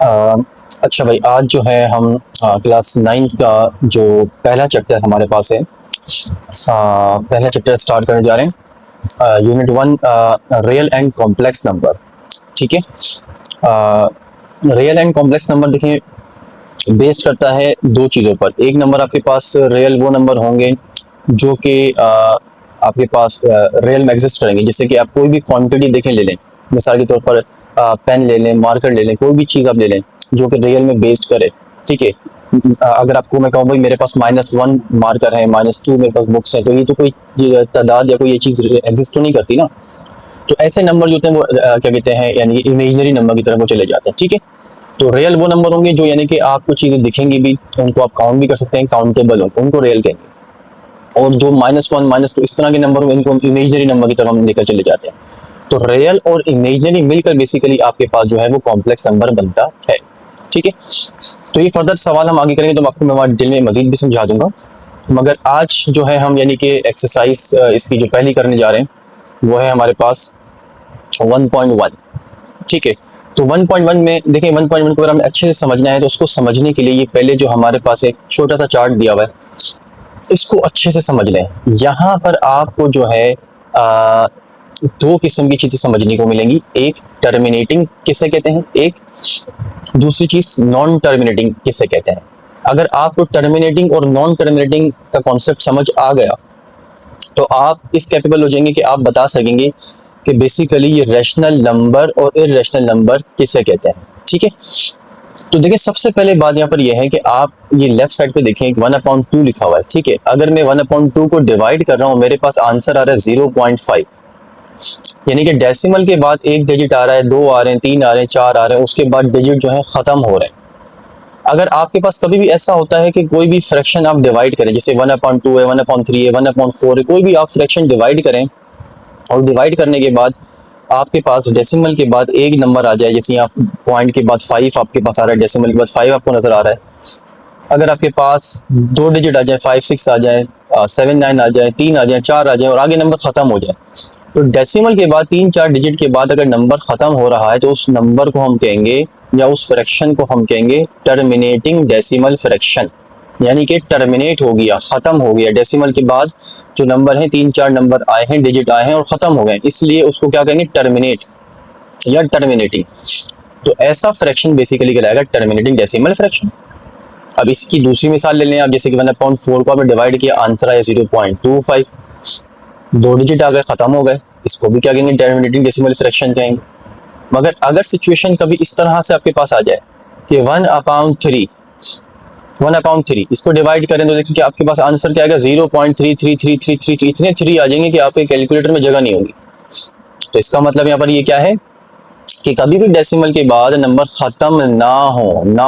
अ, अच्छा भाई, आज जो है हम क्लास 9 का जो पहला चैप्टर हमारे पास है, पहला चैप्टर स्टार्ट करने जा रहे हैं। Unit 1, real and complex number. ठीक है। रियल एंड कॉम्प्लेक्स नंबर देखिए बेस्ड करता है दो चीज़ों पर। एक नंबर आपके पास रियल वो नंबर होंगे जो कि आपके पास रियल में एग्जिस्ट करेंगे। जैसे कि आप कोई भी क्वांटिटी देखें, ले लें मिसाल के तौर पर पेन ले लें, मार्कर ले लें, कोई भी चीज़ आप ले लें जो कि रियल में बेस्ड करे। ठीक है। अगर आपको मैं कहूँ भाई मेरे पास -1 मार्कर है, -2 मेरे पास बुक्स है, तो ये तो कोई तादाद या कोई ये चीज़ एग्जिस्ट तो नहीं करती ना। तो ऐसे नंबर जो होते हैं वो क्या कहते हैं, यानी कि इमेजिनरी नंबर की तरफ वो चले जाते हैं। ठीक है। तो रियल वो नंबर होंगे जो यानी कि आपको चीज़ें दिखेंगी भी, उनको आप काउंट भी कर सकते हैं, काउंटेबल हो, उनको रियल कहेंगे। और जो -1 -2 इस तरह के नंबर होंगे इनको इमेजिनरी नंबर की तरफ हम लेकर चले जाते हैं। तो रियल और इमेजिनरी मिलकर बेसिकली आपके पास जो है वो कॉम्प्लेक्स नंबर बनता है। ठीक है। तो ये फर्दर सवाल हम आगे करेंगे तो आपको मैं डिटेल में मजीद भी समझा दूंगा। मगर आज जो है हम यानी कि एक्सरसाइज इसकी जो पहली करने जा रहे हैं वो है हमारे पास 1.1। ठीक है। तो 1.1 में देखिए 1.1 को अगर हमें अच्छे से समझना है तो उसको समझने के लिए ये पहले जो हमारे पास एक छोटा सा चार्ट दिया हुआ है इसको अच्छे से समझ लें। यहाँ पर आपको जो है दो किस्म की चीज़ें समझने को मिलेंगी। एक टर्मिनेटिंग किसे कहते हैं, एक दूसरी चीज़ नॉन टर्मिनेटिंग किसे कहते हैं। अगर आपको टर्मिनेटिंग और नॉन टर्मिनेटिंग का कॉन्सेप्ट समझ आ गया तो आप इस कैपेबल हो जाएंगे कि आप बता सकेंगे कि बेसिकली ये रैशनल नंबर और इररेशनल नंबर किसे कहते हैं। ठीक है। तो देखिए सबसे पहले बात यहाँ पर यह है कि आप ये लेफ्ट साइड पे देखें 1/2 लिखा हुआ है। ठीक है। अगर मैं 1/2 को डिवाइड कर रहा हूँ मेरे पास आंसर आ रहा है 0.5, यानी कि डेसिमल के बाद एक डिजिट आ रहा है, 2 आ रहे हैं, 3 आ रहे हैं, 4 आ रहे हैं, उसके बाद डिजिट जो है खत्म हो रहे हैं। अगर आपके पास कभी भी ऐसा होता है कि कोई भी फ्रैक्शन आप डिवाइड करें, जैसे 1/2 है, 1/3 है, 1/4 है, कोई भी आप फ्रैक्शन डिवाइड करें और डिवाइड करने के बाद आपके पास डेसिमल के बाद एक नंबर आ जाए, जैसे यहाँ पॉइंट के बाद 5 आपके पास आ रहा है, डेसिमल के बाद 5 आपको नजर आ रहा है। अगर आपके पास 2 डिजिट आ जाए, 5 6 आ जाए, 7 9 आ जाए, 3 आ जाए, 4 आ जाए और आगे नंबर खत्म हो जाए, तो डेसिमल के बाद 3 4 डिजिट के बाद अगर नंबर खत्म हो रहा है तो उस नंबर को हम कहेंगे या उस फ्रैक्शन को हम कहेंगे टर्मिनेटिंग डेसिमल फ्रैक्शन। यानी कि टर्मिनेट हो गया, खत्म हो गया, डेसिमल के बाद जो नंबर है 3 4 नंबर आए हैं, डिजिट आए हैं और खत्म हो गए, इसलिए उसको क्या कहेंगे, टर्मिनेट या टर्मिनेटिंग। तो ऐसा फ्रैक्शन बेसिकली कहलाएगा टर्मिनेटिंग डेसिमल फ्रैक्शन। अब इसकी दूसरी मिसाल ले लें आप, जैसे कि 1/4 को आपने डिवाइड किया, आंसर आया 0.25, 2 डिजिट आ गए, खत्म हो गए, इसको भी क्या कहेंगे, टर्मिनेटिंग डेसिमल फ्रैक्शन कहेंगे। मगर अगर सिचुएशन कभी इस तरह से आपके पास आ जाए कि 1/3 इसको डिवाइड करें तो देखिए कि आपके पास आंसर क्या आएगा, 0.33333, इतने 3 आ जाएंगे कि आपके कैलकुलेटर में जगह नहीं होगी। तो इसका मतलब यहाँ पर ये क्या है कि कभी भी डेसिमल के बाद नंबर खत्म ना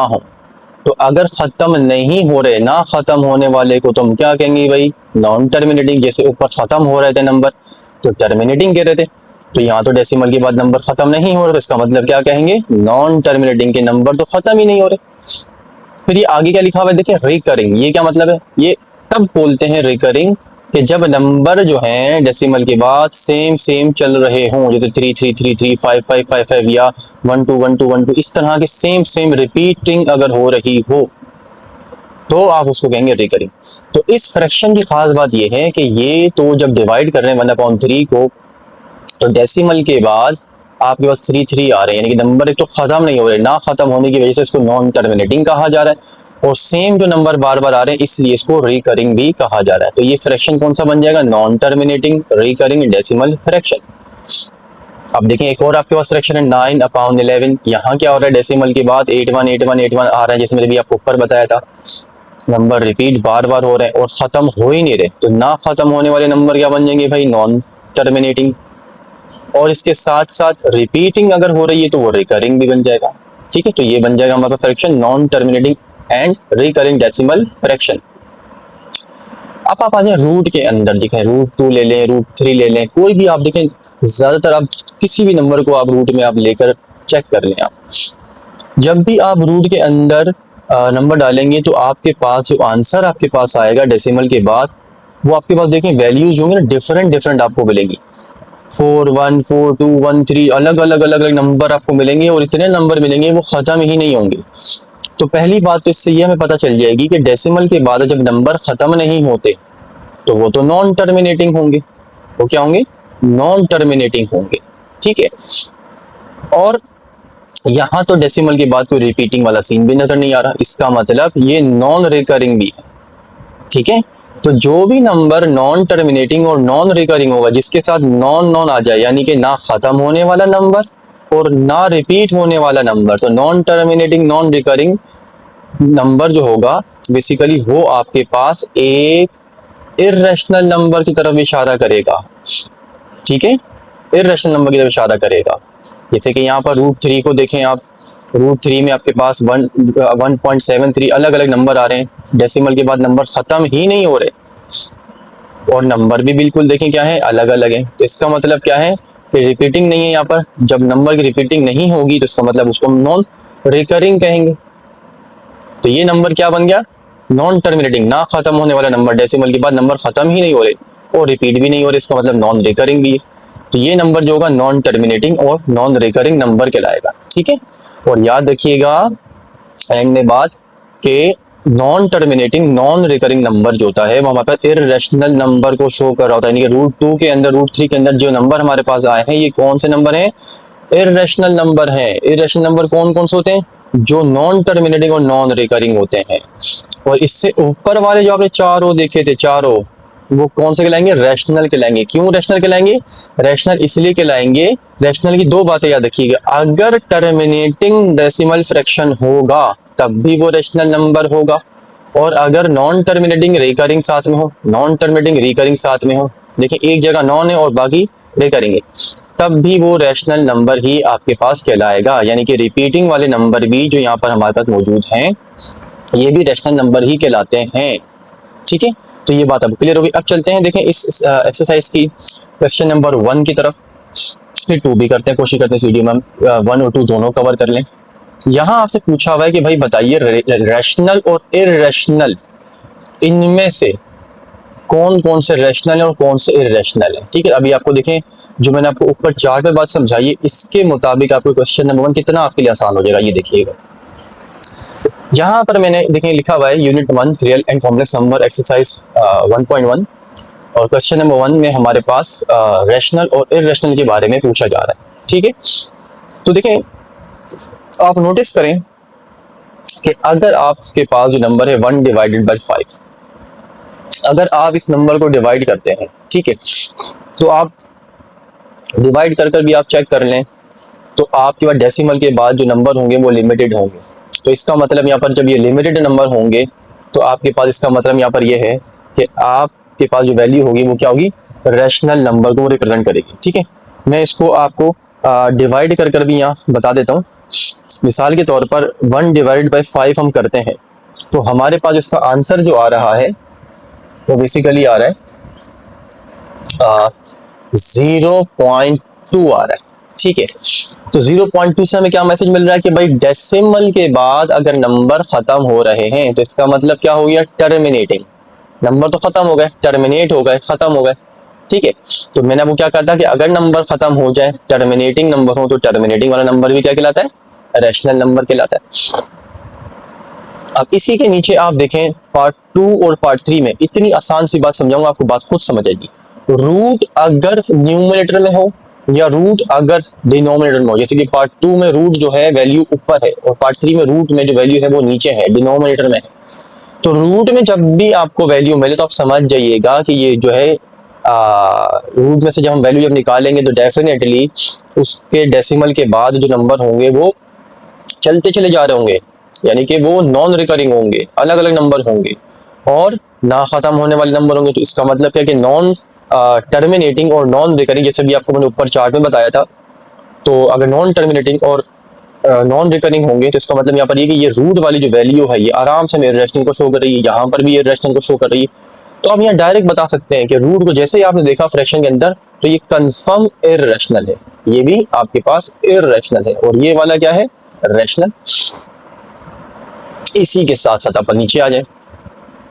हो। तो अगर खत्म नहीं हो रहे, ना खत्म होने वाले को तो हम क्या कहेंगे भाई, नॉन टर्मिनेटिंग। जैसे ऊपर खत्म हो रहे थे नंबर तो टर्मिनेटिंग कह रहे थे, तो यहाँ तो डेसिमल के बाद नंबर खत्म नहीं हो रहा, तो इसका मतलब क्या कहेंगे, नॉन टर्मिनेटिंग के नंबर तो खत्म ही नहीं हो रहे। फिर ये आगे क्या लिखा हुआ है देखिए, रिकरिंग। ये क्या मतलब है, ये तब बोलते हैं रिकरिंग कि जब नंबर जो हैं डेसिमल के बाद सेम चल रहे हों, जैसे 3333, 5555 या 121212, इस तरह के सेम रिपीटिंग अगर हो रही हो तो आप उसको कहेंगे रिकरिंग। तो इस फ्रैक्शन की खास बात यह है कि ये तो जब डिवाइड कर रहे हैं 1/3 को, तो डेसिमल के बाद आपके पास 3 आ रहे हैं, यानी कि नंबर एक तो खत्म नहीं हो रहे, ना खत्म होने की वजह से इसको नॉन टर्मिनेटिंग कहा जा रहा है, और सेम जो नंबर बार बार आ रहे हैं इसलिए इसको रिकरिंग भी कहा जा रहा है। तो ये फ्रैक्शन कौन सा बन जाएगा, non terminating recurring decimal fraction. अब देखें एक और आपके पास फ्रैक्शन है 9/11। यहाँ क्या हो रहा है, डेसिमल के बाद 818181 आ रहा है, जैसे मैंने भी आपको ऊपर बताया था, नंबर रिपीट बार बार हो रहे हैं और खत्म हो ही नहीं रहे, तो ना खत्म होने वाले नंबर क्या बन जाएंगे भाई, नॉन टर्मिनेटिंग। और इसके साथ साथ रिपीटिंग अगर हो रही है तो वो रिकरिंग भी बन जाएगा। ठीक है। तो ये बन जाएगा हमारा fraction non terminating and recurring decimal fraction. अब आप आ जाए रूट के अंदर, देखें √2 ले लें, √3 ले लें, कोई भी आप देखें, ज्यादातर आप किसी भी नंबर को आप रूट में आप लेकर चेक कर लें। आप जब भी आप रूट के अंदर नंबर डालेंगे तो आपके पास जो आंसर आपके पास आएगा डेसिमल के बाद, वो आपके पास देखें वैल्यूज होंगी ना, डिफरेंट आपको मिलेंगी। 4 1 4 2 1 3 अलग अलग नंबर आपको मिलेंगे और इतने नंबर मिलेंगे वो खत्म ही नहीं होंगे। तो पहली बात तो इससे ये हमें पता चल जाएगी कि डेसिमल के बाद जब नंबर खत्म नहीं होते तो वो तो नॉन टर्मिनेटिंग होंगे। वो क्या होंगे? नॉन टर्मिनेटिंग होंगे। ठीक है, और यहाँ तो डेसिमल के बाद कोई रिपीटिंग वाला सीन भी नजर नहीं आ रहा, इसका मतलब ये नॉन रिकरिंग भी है। ठीक है, तो जो भी नंबर नॉन टर्मिनेटिंग और नॉन रिकरिंग होगा, जिसके साथ नॉन नॉन आ जाए, यानी कि ना खत्म होने वाला नंबर और ना रिपीट होने वाला नंबर, तो non terminating non recurring number जो होगा बेसिकली वो आपके पास एक इर्रेशनल नंबर की तरफ इशारा करेगा। ठीक है, इर्रेशनल नंबर की तरफ इशारा करेगा। जैसे कि यहाँ पर √3 को देखें आप, √3 में आपके पास 1.73 अलग अलग नंबर आ रहे हैं, डेसिमल के बाद नंबर खत्म ही नहीं हो रहे और नंबर भी बिल्कुल देखें क्या है, अलग अलग है। तो इसका मतलब क्या है कि रिपीटिंग नहीं है। यहाँ पर जब नंबर की रिपीटिंग नहीं होगी तो इसका मतलब उसको हम नॉन रिकरिंग कहेंगे। तो ये नंबर क्या बन गया? नॉन टर्मिनेटिंग, ना खत्म होने वाला नंबर, डेसिमल के बाद नंबर खत्म ही नहीं हो रहे और रिपीट भी नहीं हो रहे, इसका मतलब नॉन रिकरिंग भी है। तो ये नंबर जो होगा नॉन टर्मिनेटिंग और नॉन रिकरिंग नंबर कहलाएगा। ठीक है, और याद रखिएगा एंड में बात कि non terminating non recurring number जो होता है वो हमारे पास इर्रेशनल नंबर को शो कर रहा होता है। यानी कि √2 के अंदर, √3 के अंदर जो नंबर हमारे पास आए हैं ये कौन से नंबर हैं? इर्रेशनल नंबर हैं। इर्रेशनल नंबर कौन कौन से होते हैं? जो नॉन टर्मिनेटिंग और नॉन रिकरिंग होते हैं। और इससे ऊपर वाले जो आपने चारों देखे थे, चारों, वो कौन से कहलाएंगे? रैशनल कहलाएंगे। क्यों रैशनल कहलाएंगे? रैशनल इसलिए कहलाएंगे, रैशनल की दो बातें याद रखिएगा, अगर टर्मिनेटिंग डेसिमल फ्रैक्शन होगा तब भी वो रैशनल नंबर होगा, और अगर नॉन टर्मिनेटिंग रिकरिंग साथ में हो, नॉन टर्मिनेटिंग रिकरिंग साथ में हो, देखिए एक जगह नॉन है और बाकी रिकरिंग है, तब भी वो रैशनल नंबर ही आपके पास कहलाएगा। यानी कि रिपीटिंग वाले नंबर भी जो यहाँ पर हमारे पास मौजूद हैं ये भी रैशनल नंबर ही कहलाते हैं। ठीक है, तो ये बात अब क्लियर होगी। अब चलते हैं देखें इस एक्सरसाइज की क्वेश्चन नंबर 1 की तरफ, फिर 2 भी करते हैं, कोशिश करते हैं इस वीडियो में हम 1 और 2 दोनों कवर कर लें। यहाँ आपसे पूछा हुआ है कि भाई बताइए रैशनल और इर्रेशनल इनमें से कौन कौन से रैशनल है और कौन से इर्रेशनल है। ठीक है, अभी आपको देखें जो मैंने आपको ऊपर चार्ट पे बात समझाई है इसके मुताबिक आपको क्वेश्चन नंबर 1 कितना आपके लिए आसान हो जाएगा, ये देखिएगा। यहाँ पर मैंने देखें लिखा हुआ है unit 1 real and complex number exercise 1.1 और क्वेश्चन नंबर 1 में हमारे पास रैशनल और इर्रेशनल के बारे में पूछा जा रहा है। ठीक है, तो देखें आप नोटिस करें कि अगर आपके पास जो नंबर है 1/5, अगर आप इस नंबर को डिवाइड करते हैं, ठीक है, तो आप डिवाइड कर भी आप चेक कर लें तो आपके पास डेसिमल के बाद जो नंबर होंगे वो लिमिटेड होंगे। तो इसका मतलब यहाँ पर जब ये लिमिटेड नंबर होंगे तो आपके पास, इसका मतलब यहाँ पर ये है कि आपके पास जो वैल्यू होगी वो क्या होगी? रैशनल नंबर को रिप्रेजेंट करेगी। ठीक है, मैं इसको आपको डिवाइड कर भी यहाँ बता देता हूँ। मिसाल के तौर पर 1/5 हम करते हैं तो हमारे पास इसका आंसर जो आ रहा है वो बेसिकली आ रहा है 0.2 आ रहा है। ठीक है, तो 0.2 से हमें क्या मैसेज मिल रहा है कि भाई डेसिमल के बाद अगर नंबर खत्म हो रहे हैं तो इसका मतलब क्या हो गया? टर्मिनेटिंग। नंबर तो खत्म हो गए, टर्मिनेट हो गए, खत्म हो गए। ठीक है, तो मैंने आपको क्या कहा था कि अगर नंबर खत्म हो जाए, टर्मिनेटिंग नंबर हो, तो टर्मिनेटिंग वाला नंबर भी क्या कहलाता है? रैशनल नंबर कहलाता है। अब इसी के नीचे आप देखें पार्ट 2 और पार्ट 3 में इतनी आसान सी बात समझाऊंगा, आपको बात खुद समझ आएगी। रूट अगर न्यूमरेटर में हो या रूट अगर डिनोमिनेटर में हो, जैसे कि पार्ट 2 में रूट जो है वैल्यू ऊपर है और पार्ट 3 में रूट में जो वैल्यू है वो नीचे है, डिनोमिनेटर में है। तो रूट में जब भी आपको वैल्यू मिले तो आप समझ जाइएगा कि ये जो है रूट में से जब हम वैल्यू जब निकालेंगे तो डेफिनेटली उसके डेसिमल के बाद जो नंबर होंगे वो चलते चले जा रहे होंगे, यानी कि वो नॉन रिकरिंग होंगे, अलग अलग नंबर होंगे और ना खत्म होने वाले नंबर होंगे। तो इसका मतलब क्या है कि नॉन टर्मिनेटिंग और नॉन रिकरिंग, जैसे भी आपको मैंने ऊपर चार्ट में बताया था, तो अगर नॉन टर्मिनेटिंग और नॉन रिकरिंग होंगे तो इसका मतलब यहाँ पर ये कि ये रूट वाली जो वैल्यू है ये आराम से मेरे इर्रेशनल को शो कर रही है, यहाँ पर भी इर्रेशनल को शो कर रही है। तो आप यहाँ डायरेक्ट बता सकते हैं कि रूट को जैसे ही आपने देखा फ्रैक्शन के अंदर तो ये कंफर्म इर्रेशनल है, ये भी आपके पास इर्रेशनल है और ये वाला क्या है? रैशनल। इसी के साथ साथ अपन नीचे आ जाए,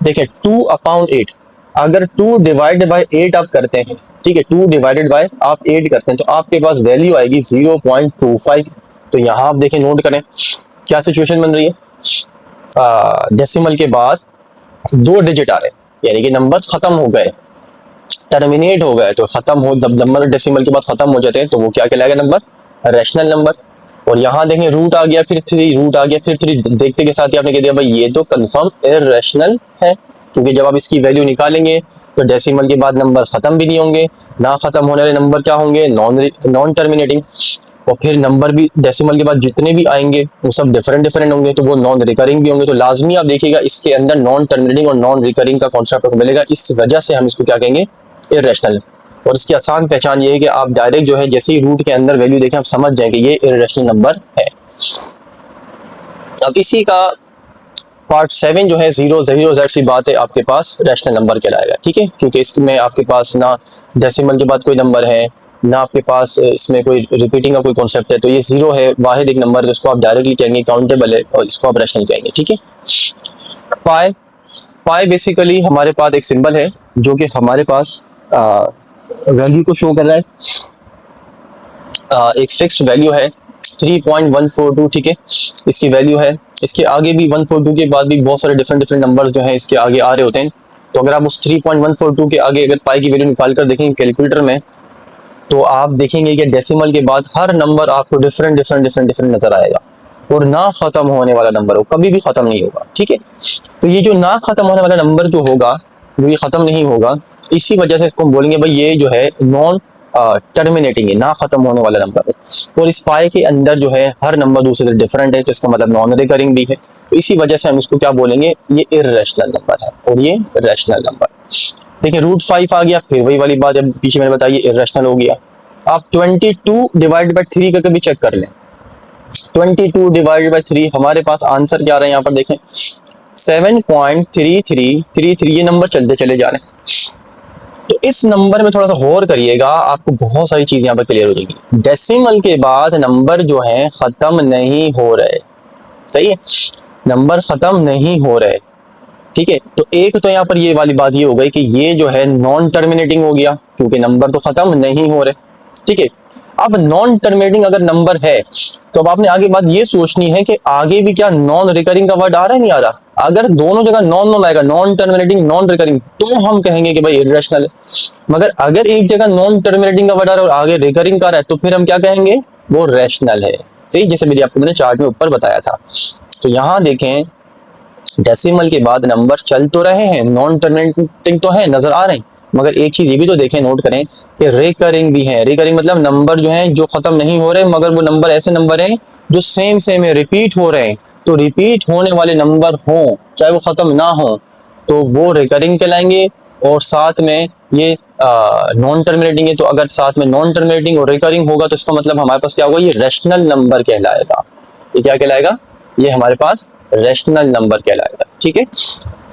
देखें 2/8 अगर 2 डिवाइडेड बाय 8 आप करते हैं, ठीक है, 2 डिवाइडेड बाय आप 8 करते हैं तो आपके पास वैल्यू आएगी 0.25। तो यहाँ आप देखें, नोट करें क्या सिचुएशन बन रही है। डेसिमल के बाद 2 डिजिट आ रहे हैं, यानी कि नंबर खत्म हो गए, टर्मिनेट हो गए। तो खत्म हो, जब नंबर डेसिमल के बाद खत्म हो जाते हैं तो वो क्या कहलाएगा, नंबर, रैशनल नंबर। और यहाँ देखें रूट आ गया, फिर 3, रूट आ गया, फिर 3, देखते के साथ ही आपने कह दिया भाई ये तो कंफर्म इररेशनल है, क्योंकि जब आप इसकी वैल्यू निकालेंगे तो डेसिमल के बाद नंबर खत्म भी नहीं होंगे, ना खत्म होने वाले नंबर क्या होंगे, नॉन टर्मिनेटिंग। और फिर नंबर भी डेसिमल के बाद जितने भी आएंगे वो सब डिफरेंट डिफरेंट होंगे, तो वो नॉन रिकरिंग भी होंगे। तो लाजमी आप देखिएगा इसके अंदर नॉन टर्मिनेटिंग और नॉन रिकरिंग का कॉन्सेप्ट मिलेगा, इस वजह से हम इसको क्या कहेंगे, इररेशनल। और इसकी आसान पहचान ये है कि आप डायरेक्ट जो है जैसे ही रूट के अंदर वैल्यू देखें आप समझ जाएं कि ये इररेशनल नंबर है। अब इसी का पार्ट 7 जो है 0 0 z सी बात है, आपके पास रैशनल नंबर कहलाएगा, ठीक है, क्योंकि इसमें आपके पास ना डेसिमल के बाद कोई नंबर है, ना आपके पास इसमें कोई रिपीटिंग का कोई कॉन्सेप्ट है। तो ये 0 है, वाहिद एक नंबर है जिसको आप डायरेक्टली कहेंगे काउंटेबल है, और इसको आप रैशनल कहेंगे, ठीक है। पाई, पाई बेसिकली हमारे पास एक सिंबल है जो कि हमारे पास वैल्यू को शो कर रहा है। एक फिक्स्ड वैल्यू है 3.142, ठीक है, इसकी वैल्यू है। इसके आगे भी 142 के बाद भी बहुत सारे डिफरेंट डिफरेंट नंबर्स जो हैं इसके आगे आ रहे होते हैं। तो अगर आप उस 3.142 के आगे अगर पाई की वैल्यू निकाल कर देखेंगे कैलकुलेटर में, तो आप देखेंगे कि डेसिमल के बाद हर नंबर आपको डिफरेंट डिफरेंट डिफरेंट डिफरेंट नजर आएगा, और ना खत्म होने वाला नंबर हो, कभी भी खत्म नहीं होगा, ठीक है। तो ये जो ना खत्म होने वाला नंबर जो होगा, जो ये खत्म नहीं होगा, इसी वजह से इसको हम बोलेंगे भाई ये जो है नॉन टर्मिनेटिंग है, ना खत्म होने वाला नंबर है। और इस पाई के अंदर जो है हर नंबर दूसरे से डिफरेंट है, तो इसका मतलब नॉन रिकरिंग भी है। तो इसी वजह से हम इसको क्या बोलेंगे, ये इररेशनल नंबर है और ये रैशनल नंबर। देखिए √5 आ गया, फिर वही वाली बात जब पीछे मैंने बताया इररेशनल हो गया। आप 22 डिवाइड बाय 3 का कभी चेक कर लें, 22 डिवाइड बाय 3 हमारे पास आंसर क्या आ रहा है, यहाँ पर देखें 7.3333, ये नंबर चलते चले जा रहे हैं। तो इस नंबर में थोड़ा सा गौर करिएगा, आपको बहुत सारी चीज यहाँ पर क्लियर हो जाएगी। डेसिमल के बाद नंबर जो है खत्म नहीं हो रहे, सही है, नंबर खत्म नहीं हो रहे, ठीक है। तो एक तो यहाँ पर ये वाली बात ये हो गई कि ये जो है नॉन टर्मिनेटिंग हो गया, क्योंकि नंबर तो खत्म नहीं हो रहे, ठीक है। अब नॉन टर्मिनेटिंग अगर नंबर है तो अब आपने आगे बात ये सोचनी है कि आगे भी क्या नॉन रिकरिंग का वर्ड आ रहा है, नहीं आ रहा। अगर दोनों जगह नॉन नॉन आएगा, नॉन टर्मिनेटिंग नॉन रिकरिंग, तो हम कहेंगे कि भाई इररेशनल है। मगर अगर एक जगह नॉन टर्मिनेटिंग का वर्ड आ रहा है और आगे रिकरिंग का रहा है, तो फिर हम क्या कहेंगे, वो रैशनल है, सही, जैसे मेरी आपको मैंने चार्ट में ऊपर बताया था। तो यहाँ देखें डेसिमल के बाद नंबर चल तो रहे हैं, नॉन टर्मिनेटिंग तो है, नजर आ रहे हैं, मगर एक चीज ये भी तो देखें, नोट करें कि रिकरिंग भी है। रिकरिंग मतलब नंबर जो है जो खत्म नहीं हो रहे, मगर वो नंबर ऐसे नंबर हैं जो सेम सेम है, रिपीट हो रहे हैं। तो रिपीट होने वाले नंबर हों चाहे वो खत्म ना हो, तो वो रिकरिंग कहलाएंगे। और साथ में ये नॉन टर्मिनेटिंग है, तो अगर साथ में नॉन टर्मिनेटिंग और रिकरिंग होगा तो इसका मतलब हमारे पास क्या होगा, ये रैशनल नंबर कहलाएगा। ये क्या कहलाएगा, ये हमारे पास रैशनल नंबर कहलाएगा, ठीक है।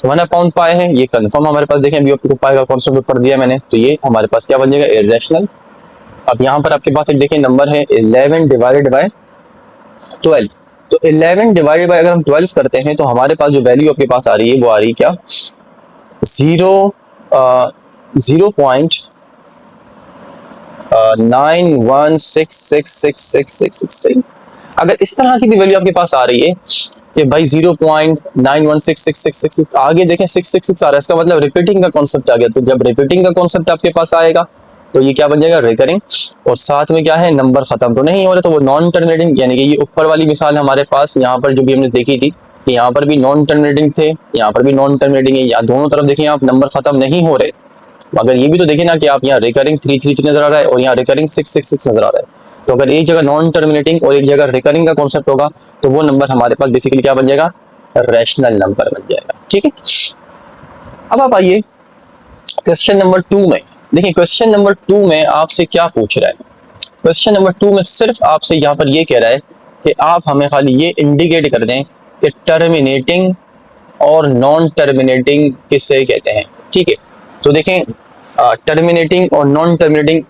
1/π है, ये कंफर्म हमारे पास, देखें अभी आपको पाई का कॉन्सेप्ट ऊपर दिया मैंने, तो ये हमारे पास क्या बन जाएगा, इररेशनल। अब यहाँ पर आपके पास एक देखें नंबर है 11 डिवाइडेड बाय 12। तो 11 डिवाइडेड बाय अगर हम 12 करते हैं तो हमारे पास जो वैल्यू आपके पास आ रही है वो आ रही है क्या, 0.91666666। अगर इस तरह की भी वैल्यू आपके पास आ रही है कि भाई 0.916666, आगे देखें 666 आ रहा है, इसका मतलब रिपीटिंग का कॉन्सेप्ट आ गया। तो जब रिपीटिंग का कॉन्सेप्ट आपके पास आएगा तो ये क्या बन जाएगा, रिकरिंग। और साथ में क्या है, नंबर खत्म तो नहीं हो रहे, तो वो नॉन टर्मिनेटिंग, यानी कि ये ऊपर वाली मिसाल हमारे पास यहाँ पर जो भी हमने देखी थी कि यहाँ पर भी नॉन टर्मिनेटिंग थे, यहाँ पर भी नॉन टर्मिनेटिंग है, यहाँ दोनों तरफ देखें आप नंबर खत्म नहीं हो रहे। मगर ये भी तो देखें ना कि आप यहाँ रिकरिंग 333 नजर आ रहा है और यहाँ रिकरिंग 666 नजर आ रहा है। तो अगर एक जगह नॉन टर्मिनेटिंग और एक जगह रिकरिंग का कॉन्सेप्ट होगा तो वो नंबर हमारे पास बेसिकली क्या बन जाएगा, रैशनल नंबर बन जाएगा, ठीक है। अब आप आइए क्वेश्चन नंबर 2 में। देखिए क्वेश्चन नंबर 2 में आपसे क्या पूछ रहा है, क्वेश्चन नंबर 2 में सिर्फ आपसे यहाँ पर ये कह रहा है कि आप हमें खाली ये इंडिकेट कर दें कि टर्मिनेटिंग और नॉन टर्मिनेटिंग किससे कहते हैं, ठीक है। तो देखें टर्मिनेटिंग और नॉन टर्मिनेटिंग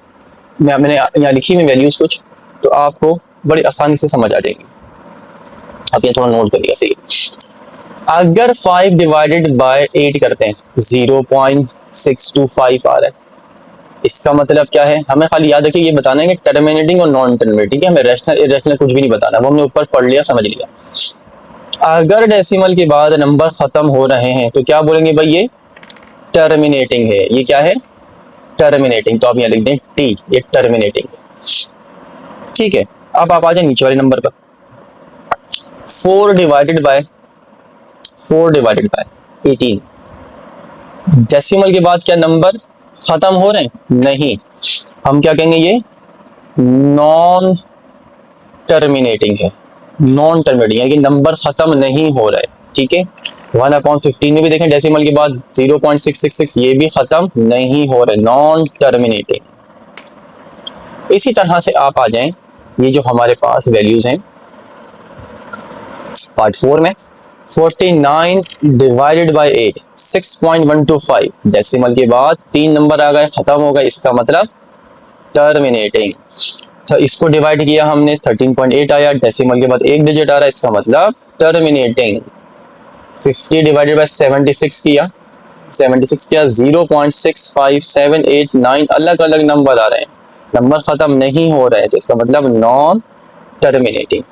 मैंने यहाँ लिखी हुई वैल्यूज कुछ, तो आपको बड़ी आसानी से समझ आ जाएगी। आप ये थोड़ा नोट करिएगा, सही। अगर 5 डिवाइडेड बाय 8 करते हैं 0.5, 625 आ रहा है। इसका मतलब क्या है, हमें खाली याद रखिए ये बताना है कि टर्मिनेटिंग और नॉन टर्मिनेटिंग है, हमें रैशनल इरेशनल कुछ भी नहीं बताना, वो हमने ऊपर पढ़ लिया समझ लिया। अगर डेसिमल के बाद नंबर खत्म हो रहे हैं तो क्या बोलेंगे भाई, ये टर्मिनेटिंग है। ये क्या है, टर्मिनेटिंग। तो आप यहाँ लिख दें टी, ये टर्मिनेटिंग है। ठीक है, अब आप आ जाए नीचे वाले नंबर पर। 4 डिवाइडेड बाय 18। डेसिमल के बाद क्या नंबर खत्म हो रहे हैं? नहीं, हम क्या कहेंगे, ये नॉन टर्मिनेटिंग है। नॉन टर्मिनेटिंग है कि नंबर खत्म नहीं हो रहा है। ठीक है, 1/15 में भी देखें डेसिमल के बाद 0.666, ये भी खत्म नहीं हो रहा है, नॉन टर्मिनेटिंग। इसी तरह से आप आ जाएं, ये जो हमारे पास वैल्यूज हैं पार्ट 4 में, 49 डिवाइडेड बाय 8 6.125, डेसिमल के बाद 3 नंबर आ गए, खत्म हो गए, इसका मतलब टर्मिनेटिंग। तो इसको डिवाइड किया हमने, 13.8 आया, डेसिमल के बाद एक डिजिट आ रहा है, इसका मतलब टर्मिनेटिंग। 50 डिवाइडेड बाय 76 किया, 0.6578 अलग अलग नंबर आ रहे हैं, नंबर खत्म नहीं हो रहे हैं, तो इसका मतलब नॉन टर्मिनेटिंग।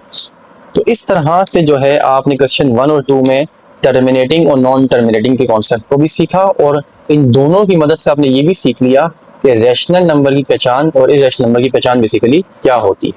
तो इस तरह से जो है आपने क्वेश्चन 1 और 2 में टर्मिनेटिंग और नॉन टर्मिनेटिंग के कॉन्सेप्ट को भी सीखा, और इन दोनों की मदद से आपने ये भी सीख लिया कि रैशनल नंबर की पहचान और इरेशनल नंबर की पहचान बेसिकली क्या होती है।